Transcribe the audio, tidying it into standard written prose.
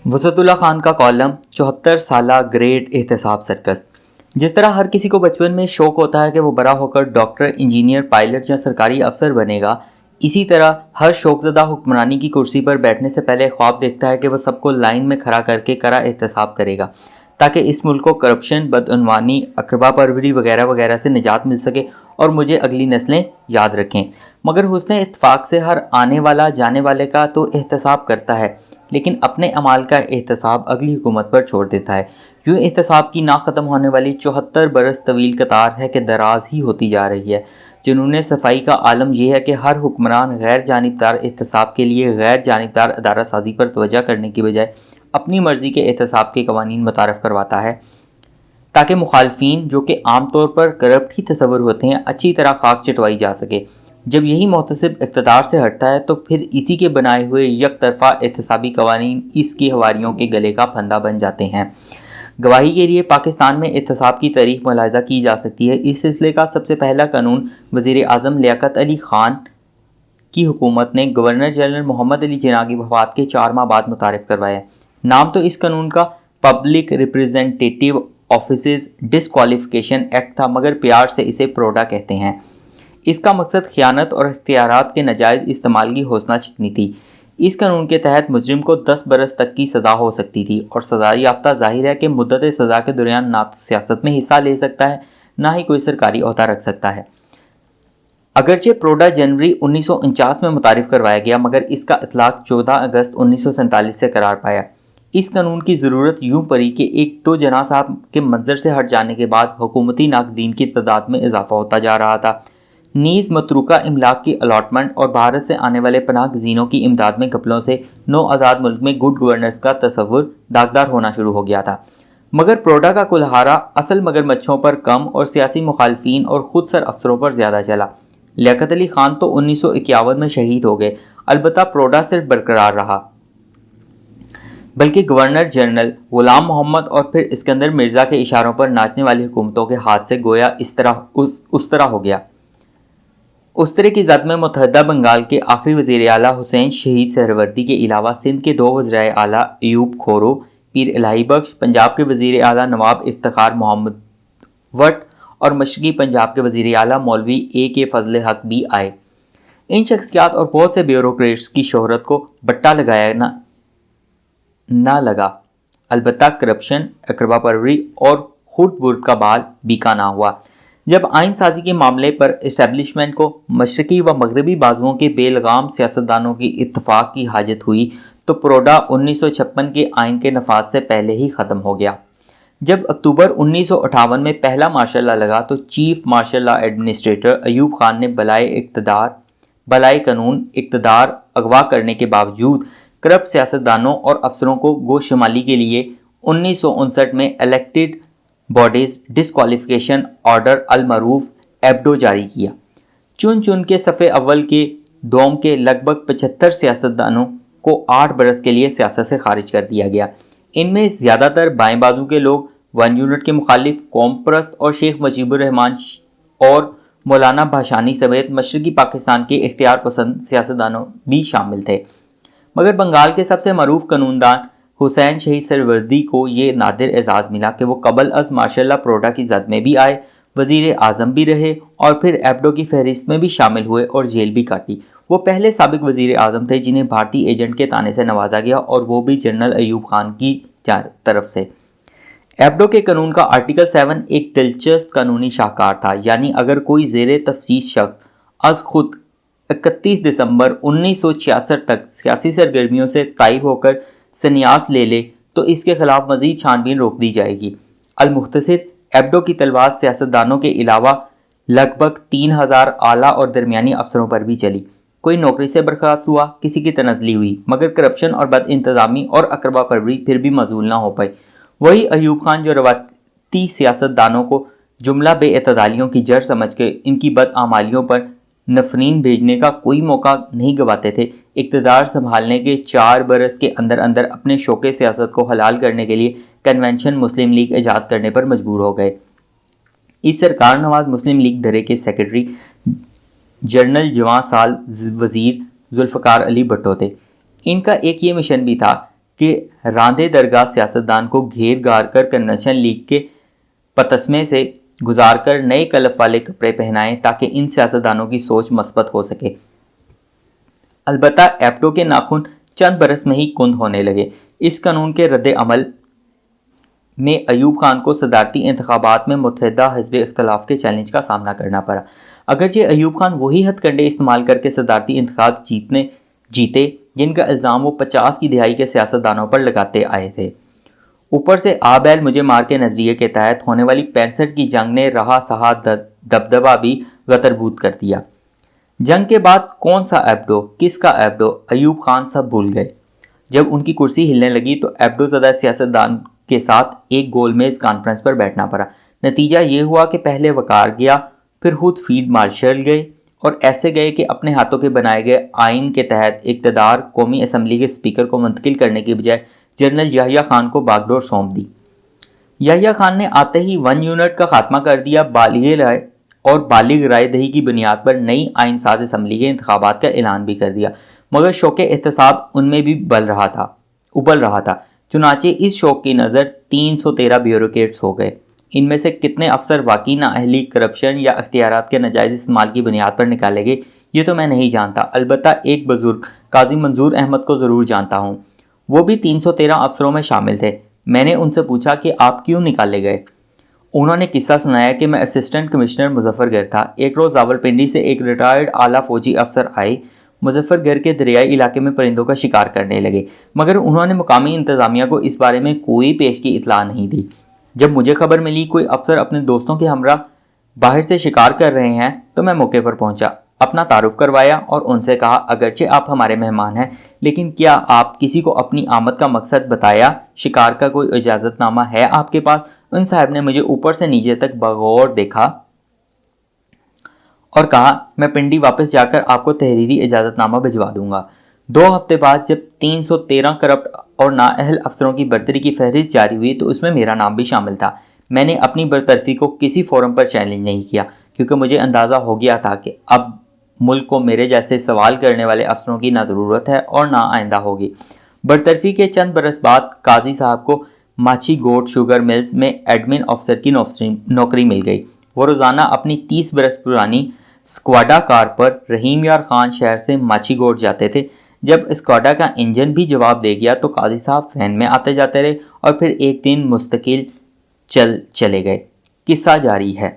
وسعت اللہ خان کا کالم 74 سالہ گریٹ احتساب سرکس۔ جس طرح ہر کسی کو بچپن میں شوق ہوتا ہے کہ وہ بڑا ہو کر ڈاکٹر، انجینئر، پائلٹ یا سرکاری افسر بنے گا، اسی طرح ہر شوق زدہ حکمرانی کی کرسی پر بیٹھنے سے پہلے خواب دیکھتا ہے کہ وہ سب کو لائن میں کھڑا کر کے کرا احتساب کرے گا تاکہ اس ملک کو کرپشن، بدعنوانی، اقربا پروری وغیرہ وغیرہ سے نجات مل سکے اور مجھے اگلی نسلیں یاد رکھیں۔ مگر حسن اتفاق سے ہر آنے والا جانے والے کا تو احتساب کرتا ہے، لیکن اپنے اعمال کا احتساب اگلی حکومت پر چھوڑ دیتا ہے۔ یوں احتساب کی نہ ختم ہونے والی 74 برس طویل قطار ہے کہ دراز ہی ہوتی جا رہی ہے۔ جنون صفائی کا عالم یہ ہے کہ ہر حکمران غیر جانبدار احتساب کے لیے غیر جانبدار ادارہ سازی پر توجہ کرنے کی بجائے اپنی مرضی کے احتساب کے قوانین متعارف کرواتا ہے تاکہ مخالفین، جو کہ عام طور پر کرپٹ ہی تصور ہوتے ہیں، اچھی طرح خاک چٹوائی جا سکے۔ جب یہی محتسب اقتدار سے ہٹتا ہے تو پھر اسی کے بنائے ہوئے یک طرفہ احتسابی قوانین اس کی ہواریوں کے گلے کا پھندا بن جاتے ہیں۔ گواہی کے لیے پاکستان میں احتساب کی تاریخ ملاحظہ کی جا سکتی ہے۔ اس سلسلے کا سب سے پہلا قانون وزیر اعظم لیاقت علی خان کی حکومت نے گورنر جنرل محمد علی جناح کی وفات کے 4 ماہ بعد متعارف کروایا۔ نام تو اس قانون کا public representative offices disqualification act تھا، مگر پیار سے اسے پروڈا کہتے ہیں۔ اس کا مقصد خیانت اور اختیارات کے ناجائز استعمال کی حوصلہ چکنی تھی۔ اس قانون کے تحت مجرم کو 10 برس تک کی سزا ہو سکتی تھی، اور سزا یافتہ ظاہر ہے کہ مدت سزا کے دوران نہ تو سیاست میں حصہ لے سکتا ہے، نہ ہی کوئی سرکاری عہدہ رکھ سکتا ہے۔ اگرچہ پروڈا جنوری 1949 میں متعارف کروایا گیا، مگر اس کا اطلاق 14 اگست 1947 سے قرار پایا۔ اس قانون کی ضرورت یوں پڑی کہ ایک تو جناح صاحب کے منظر سے ہٹ جانے کے بعد حکومتی ناقدین کی تعداد میں اضافہ ہوتا جا رہا تھا، نیز متروکہ املاک کی الاٹمنٹ اور بھارت سے آنے والے پناہ گزینوں کی امداد میں گھپلوں سے نو آزاد ملک میں گڈ گورننس کا تصور داغدار ہونا شروع ہو گیا تھا۔ مگر پروڈا کا کلہارا اصل مگرمچھوں پر کم اور سیاسی مخالفین اور خود سر افسروں پر زیادہ چلا۔ لیاقت علی خان تو 1951 میں شہید ہو گئے، البتہ پروڈا صرف برقرار رہا، بلکہ گورنر جنرل غلام محمد اور پھر اسکندر مرزا کے اشاروں پر ناچنے والی حکومتوں کے ہاتھ سے گویا اس طرح ہو گیا۔ اس طرح کی زد میں متحدہ بنگال کے آخری وزیر اعلیٰ حسین شہید سہروردی کے علاوہ سندھ کے 2 وزرائے اعلیٰ ایوب کھورو، پیر الہی بخش، پنجاب کے وزیر اعلیٰ نواب افتخار محمد وٹ اور مشرقی پنجاب کے وزیر اعلیٰ مولوی اے فضل حق بھی آئے۔ ان شخصیات اور بہت سے بیوروکریٹس کی شہرت کو بٹا لگایا نہ لگا، البتہ کرپشن، اقربا پروری اور خرد برد کا بال بیکا نہ ہوا۔ جب آئین سازی کے معاملے پر اسٹیبلشمنٹ کو مشرقی و مغربی بازوؤں کے بے لگام سیاستدانوں کی اتفاق کی حاجت ہوئی تو پروڈا 1956 کے آئین کے نفاذ سے پہلے ہی ختم ہو گیا۔ جب اکتوبر 1958 میں پہلا مارشل لا لگا تو chief martial law administrator Ayub Khan نے بلائے قانون اقتدار اغوا کرنے کے باوجود کرپٹ سیاستدانوں اور افسروں کو گو شمالی کے لیے 1959 میں الیکٹڈ باڈیز ڈسکوالیفیکیشن آرڈر المعروف ایبڈو جاری کیا۔ چن کے صفحے اول کے دوم کے لگ بھگ 75 سیاستدانوں کو 8 برس کے لیے سیاست سے خارج کر دیا گیا۔ ان میں زیادہ تر بائیں بازو کے لوگ، 1 یونٹ کے مخالف، قوم پرست اور شیخ مجیب الرحمان اور مولانا بھاشانی سمیت مشرقی پاکستان کے اختیار پسند سیاستدانوں بھی شامل تھے۔ مگر بنگال کے سب سے معروف قانون دان حسین شہید سہروردی کو یہ نادر اعزاز ملا کہ وہ قبل از مارشل لا پروڈا کی زد میں بھی آئے، وزیر اعظم بھی رہے اور پھر ایبڈو کی فہرست میں بھی شامل ہوئے اور جیل بھی کاٹی۔ وہ پہلے سابق وزیر اعظم تھے جنہیں بھارتی ایجنٹ کے طعنے سے نوازا گیا، اور وہ بھی جنرل ایوب خان کی طرف سے۔ ایبڈو کے قانون کا آرٹیکل 7 ایک دلچسپ قانونی شاہکار تھا، یعنی اگر کوئی زیر تفتیش شخص از خود 31 دسمبر 1966 تک سیاسی سرگرمیوں سے تائب ہو کر سنیاس لے لے تو اس کے خلاف مزید چھان بین روک دی جائے گی۔ المختصر، ایبڈو کی تلوار سیاستدانوں کے علاوہ لگ بھگ 3000 اعلیٰ اور درمیانی افسروں پر بھی چلی۔ کوئی نوکری سے برخاست ہوا، کسی کی تنزلی ہوئی، مگر کرپشن اور بد انتظامی اور اقربا پروری پھر بھی معزول نہ ہو پائی۔ وہی ایوب خان جو روایتی سیاستدانوں کو جملہ بے اعتدالیوں کی جڑ سمجھ کے ان کی بدعمالیوں پر نفرین بھیجنے کا کوئی موقع نہیں گواتے تھے، اقتدار سنبھالنے کے 4 برس کے اندر اپنے شوق سیاست کو حلال کرنے کے لیے کنونشن مسلم لیگ ایجاد کرنے پر مجبور ہو گئے۔ اس سرکار نواز مسلم لیگ دھرے کے سیکرٹری جنرل جواں سال وزیر ذوالفقار علی بھٹو تھے۔ ان کا ایک یہ مشن بھی تھا کہ راندے درگاہ سیاستدان کو گھیر گار کر کنونشن لیگ کے پتسمے سے گزار کر نئے کلف والے کپڑے پہنائیں تاکہ ان سیاستدانوں کی سوچ مثبت ہو سکے۔ البتہ ایبڈو کے ناخن چند برس میں ہی کند ہونے لگے۔ اس قانون کے رد عمل میں ایوب خان کو صدارتی انتخابات میں متحدہ حزب اختلاف کے چیلنج کا سامنا کرنا پڑا۔ اگرچہ ایوب خان وہی ہتھ کنڈے استعمال کر کے صدارتی انتخاب جیتے جن کا الزام وہ 50 کی دہائی کے سیاستدانوں پر لگاتے آئے تھے۔ اوپر سے آ بیل مجھے مار کے نظریے کے تحت ہونے والی 65 کی جنگ نے رہا سہا دبدبہ بھی غتربود کر دیا۔ جنگ کے بعد کون سا ایبڈو، کس کا ایبڈو، ایوب خان سب بھول گئے۔ جب ان کی کرسی ہلنے لگی تو ایبڈو زدہ سیاستدان کے ساتھ ایک گول میز کانفرنس پر بیٹھنا پڑا۔ نتیجہ یہ ہوا کہ پہلے وقار گیا، پھر خود فیلڈ مارشل گئے اور ایسے گئے کہ اپنے ہاتھوں کے بنائے گئے آئین کے تحت اقتدار قومی اسمبلی کے اسپیکر کو منتقل کرنے کی بجائے جنرل یحییٰ خان کو باغ ڈور سونپ دی۔ یحییٰ خان نے آتے ہی 1 یونٹ کا خاتمہ کر دیا بالغ رائے دہی کی بنیاد پر نئی آئین ساز اسمبلی کے انتخابات کا اعلان بھی کر دیا، مگر شوق احتساب ان میں بھی ابل رہا تھا۔ چنانچہ اس شوق کی نظر 313 بیوروکریٹس ہو گئے۔ ان میں سے کتنے افسر واقعی نااہلی، کرپشن یا اختیارات کے ناجائز استعمال کی بنیاد پر نکالے گئے یہ تو میں نہیں جانتا، البتہ ایک بزرگ قاضی منظور احمد کو ضرور جانتا ہوں۔ وہ بھی 313 افسروں میں شامل تھے۔ میں نے ان سے پوچھا کہ آپ کیوں نکالے گئے؟ انہوں نے قصہ سنایا کہ میں اسسٹنٹ کمشنر مظفر گڑھ تھا۔ ایک روز راولپنڈی سے ایک ریٹائرڈ اعلیٰ فوجی افسر آئے، مظفر گڑھ کے دریائی علاقے میں پرندوں کا شکار کرنے لگے، مگر انہوں نے مقامی انتظامیہ کو اس بارے میں کوئی پیشگی اطلاع نہیں دی۔ جب مجھے خبر ملی کوئی افسر اپنے دوستوں کے ہمراہ باہر سے شکار کر رہے ہیں تو میں موقع پر پہنچا، اپنا تعارف کروایا اور ان سے کہا اگرچہ آپ ہمارے مہمان ہیں لیکن کیا آپ کسی کو اپنی آمد کا مقصد بتایا؟ شکار کا کوئی اجازت نامہ ہے آپ کے پاس؟ ان صاحب نے مجھے اوپر سے نیچے تک بغور دیکھا اور کہا میں پنڈی واپس جا کر آپ کو تحریری اجازت نامہ بھجوا دوں گا۔ 2 ہفتے بعد جب 313 کرپٹ اور نااہل افسروں کی برتری کی فہرست جاری ہوئی تو اس میں میرا نام بھی شامل تھا۔ میں نے اپنی برطرفی کو کسی فورم پر چیلنج نہیں کیا کیونکہ مجھے اندازہ ہو گیا تھا کہ اب ملک کو میرے جیسے سوال کرنے والے افسروں کی نہ ضرورت ہے اور نہ آئندہ ہوگی۔ برطرفی کے چند برس بعد قاضی صاحب کو ماچھی گوٹ شوگر ملز میں ایڈمن افسر کی نوکری مل گئی۔ وہ روزانہ اپنی 30 برس پرانی اسکواڈا کار پر رحیم یار خان شہر سے ماچھی گوٹ جاتے تھے۔ جب اسکواڈا کا انجن بھی جواب دے گیا تو قاضی صاحب فین میں آتے جاتے رہے اور پھر ایک دن مستقل چلے گئے۔ قصہ جاری ہے۔